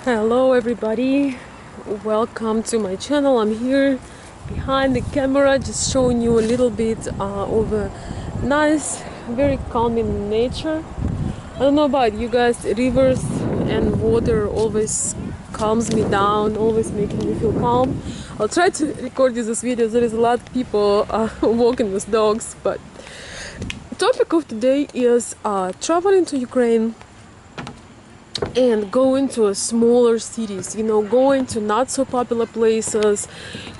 Hello everybody, welcome to my channel. I'm here behind the camera just showing you a little bit of a nice, very calming nature. I don't know about you guys, rivers and water always calms me down, always making me feel calm. I'll try to record this video. There is a lot of people walking with dogs, but the topic of today is traveling to Ukraine and going to smaller cities, going to not so popular places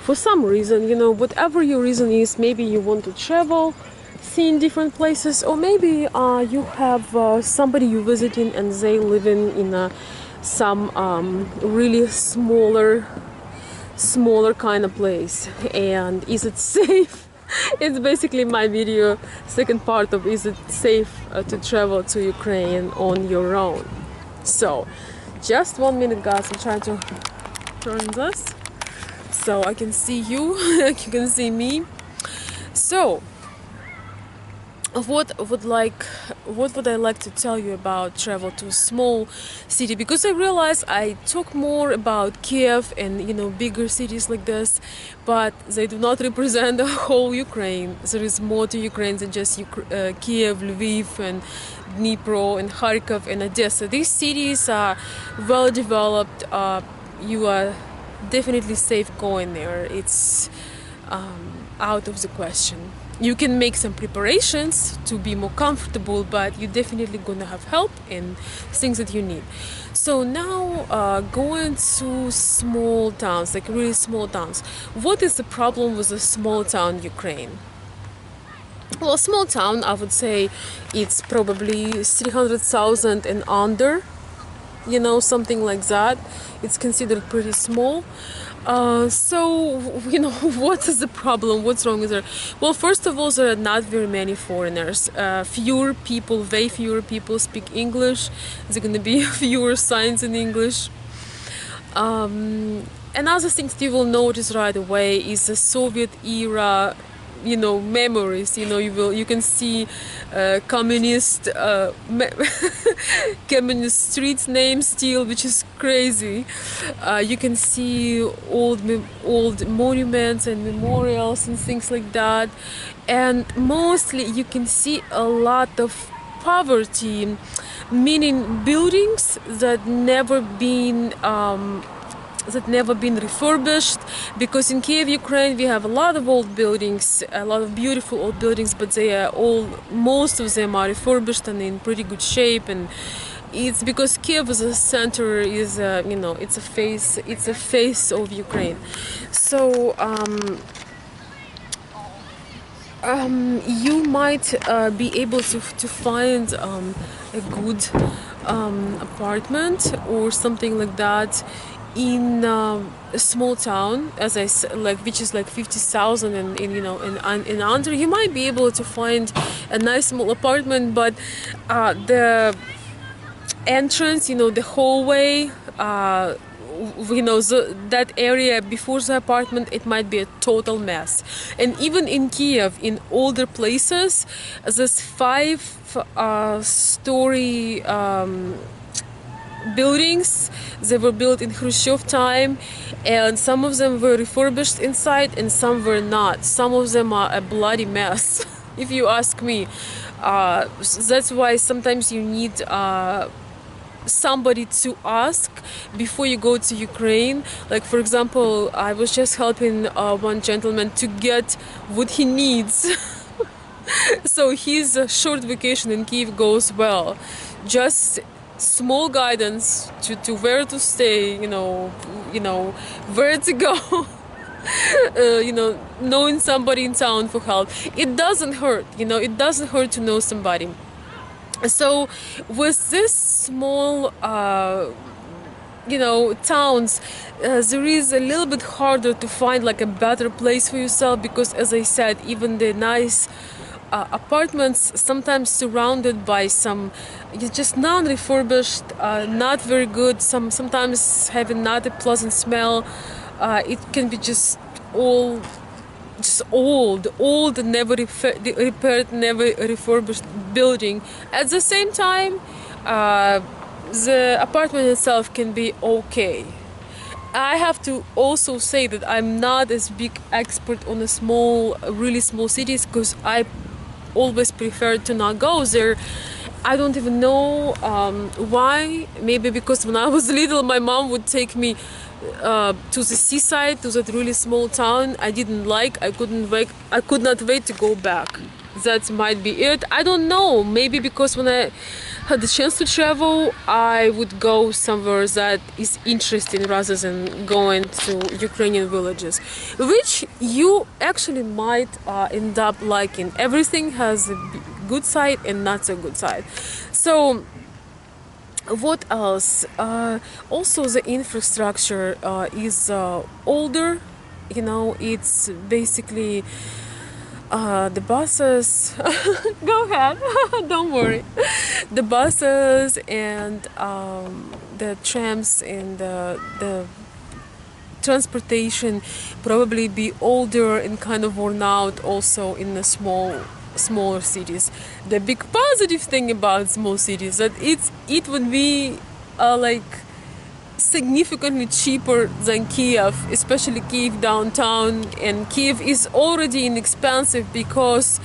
for some reason, whatever your reason is. Maybe you want to travel, seeing different places, or maybe you have somebody you visiting and they living in some really smaller kind of place. And is it safe? It's basically my video second part of is it safe to travel to Ukraine on your own. So just 1 minute guys, I'm trying to turn this so I can see you you can see me. So what would I like to tell you about travel to a small city, because I realize I talk more about Kiev and bigger cities like this, but they do not represent the whole Ukraine. There is more to Ukraine than just Kiev, Lviv and Dnipro and Kharkov and Odessa. These cities are well developed. You are definitely safe going there. It's out of the question. You can make some preparations to be more comfortable, but you're definitely gonna have help and things that you need. So now going to small towns, like really small towns. What is the problem with a small town Ukraine? Well, a small town, I would say it's probably 300,000 and under, something like that. It's considered pretty small. So what is the problem? What's wrong with it? Well, first of all, there are not very many foreigners. Way fewer people speak English. There's going to be fewer signs in English. Another thing you will notice right away is the Soviet era memories. You can see communist communist street names still, which is crazy. You can see old monuments and memorials and things like that, and mostly you can see a lot of poverty, meaning buildings that never been refurbished, because in Kiev, Ukraine, we have a lot of old buildings, a lot of beautiful old buildings, but most of them are refurbished and in pretty good shape. And it's because Kiev as a center is it's a face of Ukraine. So you might be able to find a good apartment or something like that in a small town, as I said, which is like 50,000 and under. You might be able to find a nice small apartment, but the entrance, the hallway, that area before the apartment, it might be a total mess. And even in Kiev, in older places, there's 5-story buildings. They were built in Khrushchev time, and some of them were refurbished inside and some were not. Some of them are a bloody mess if you ask me. That's why sometimes you need somebody to ask before you go to Ukraine. Like, for example, I was just helping one gentleman to get what he needs so his short vacation in Kiev goes well. Just small guidance to where to stay, where to go. Knowing somebody in town for help, it doesn't hurt. It doesn't hurt to know somebody. So with this small towns, there is a little bit harder to find like a better place for yourself, because as I said, even the nice apartments sometimes surrounded by some just non-refurbished, not very good, sometimes having not a pleasant smell. It can be just old, never repaired, never refurbished building. At the same time, the apartment itself can be okay. I have to also say that I'm not as big expert on really small cities, because I always prefer to not go there. I don't even know why. Maybe because when I was little, my mom would take me to the seaside, to that really small town. I didn't like. I could not wait to go back. That might be it. I don't know. Maybe because when I had the chance to travel, I would go somewhere that is interesting rather than going to Ukrainian villages, which you actually might end up liking. Everything has a good side and not so good side. So what else? Also, the infrastructure is older. You know, it's basically the buses. Go ahead, don't worry. The buses and the trams and the transportation probably be older and kind of worn out also in the smaller cities. The big positive thing about small cities that it would be like significantly cheaper than Kiev, especially Kiev downtown, and Kiev is already inexpensive because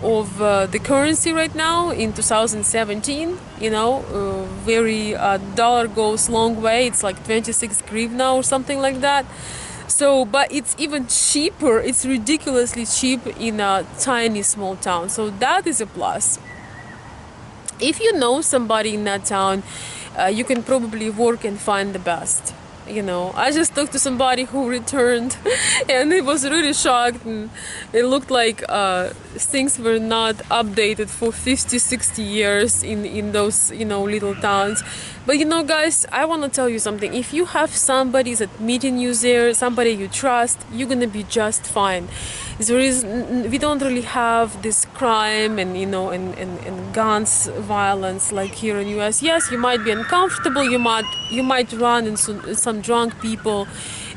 of the currency right now in 2017. You know, very dollar goes long way. It's like 26 hryvnia or something like that. So, but it's even cheaper. It's ridiculously cheap in a tiny small town. So that is a plus. If you know somebody in that town, you can probably work and find the best. You know, I just talked to somebody who returned and he was really shocked, and it looked like things were not updated for 50-60 years in those, you know, little towns. But you know, guys, I want to tell you something. If you have somebody that meeting you there, somebody you trust, you're gonna be just fine. We don't really have this crime and, you know, and guns violence like here in US. Yes, you might be uncomfortable, you might run into some drunk people,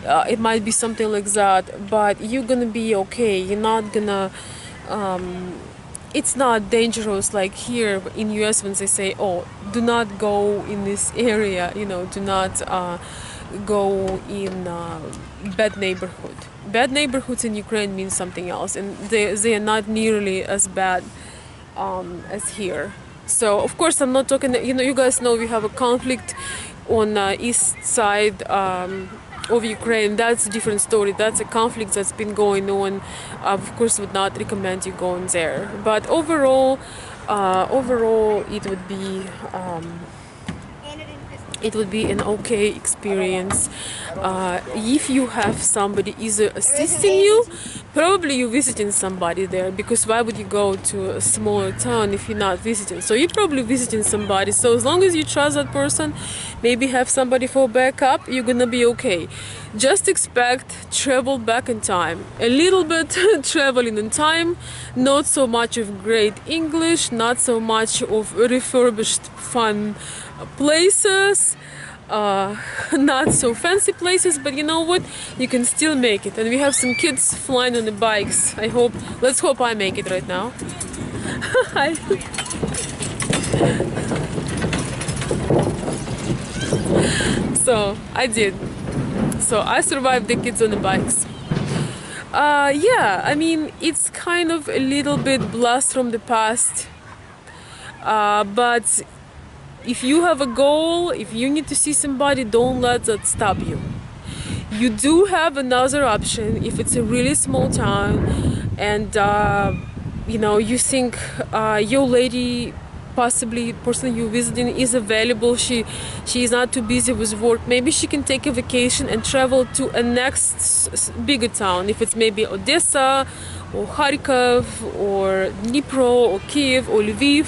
it might be something like that, but you're gonna be okay. You're not gonna it's not dangerous like here in US when they say, oh, do not go in this area, you know, do not go in bad neighborhood. Bad neighborhoods in Ukraine means something else, and they are not nearly as bad as here. So of course I'm not talking, you know, you guys know we have a conflict on east side of Ukraine. That's a different story. That's a conflict that's been going on. Of course would not recommend you going there, but overall it would be an okay experience. If you have somebody either assisting you, probably you're visiting somebody there, because why would you go to a smaller town if you're not visiting? So you're probably visiting somebody. So as long as you trust that person, maybe have somebody for backup, you're gonna be okay. Just expect travel back in time. A little bit traveling in time, not so much of great English, not so much of refurbished fun places, not so fancy places, but you know what, you can still make it. And we have some kids flying on the bikes. Let's hope I make it right now. So I did. So I survived the kids on the bikes. Yeah, I mean, it's kind of a little bit blast from the past, but if you have a goal, if you need to see somebody, don't let that stop you. You do have another option if it's a really small town and you know, you think your lady, possibly person you're visiting, is available, she is not too busy with work, maybe she can take a vacation and travel to a next bigger town, if it's maybe Odessa or Kharkov or Dnipro or Kiev or Lviv.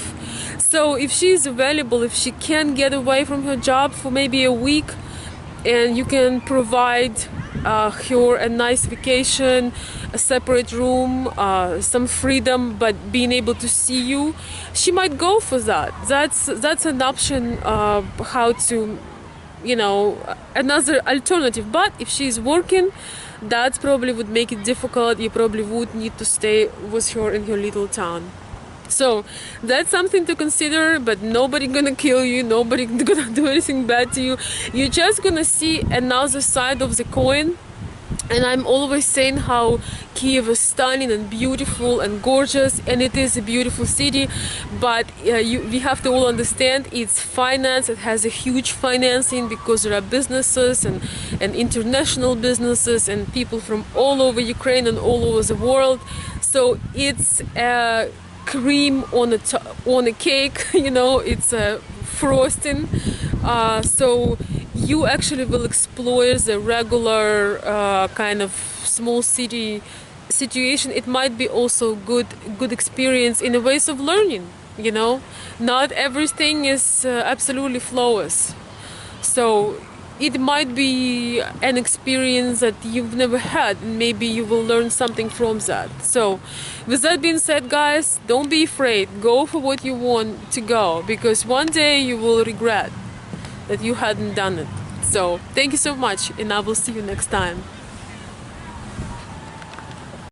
So if she's available, if she can get away from her job for maybe a week, and you can provide her a nice vacation, a separate room, some freedom, but being able to see you, she might go for that. That's an option, how to, you know, another alternative. But if she's working, that probably would make it difficult. You probably would need to stay with her in her little town. So that's something to consider, but nobody gonna kill you, nobody gonna do anything bad to you. You're just gonna see another side of the coin. And I'm always saying how Kiev is stunning and beautiful and gorgeous, and it is a beautiful city, but we have to all understand it's finance. It has a huge financing because there are businesses and international businesses and people from all over Ukraine and all over the world. So it's cream on a cake, you know, it's a frosting. So you actually will explore the regular kind of small city situation. It might be also good experience in the ways of learning, you know. Not everything is absolutely flawless. So it might be an experience that you've never had, and maybe you will learn something from that. So with that being said, guys, don't be afraid. Go for what you want to go, because one day you will regret that you hadn't done it. So thank you so much, and I will see you next time.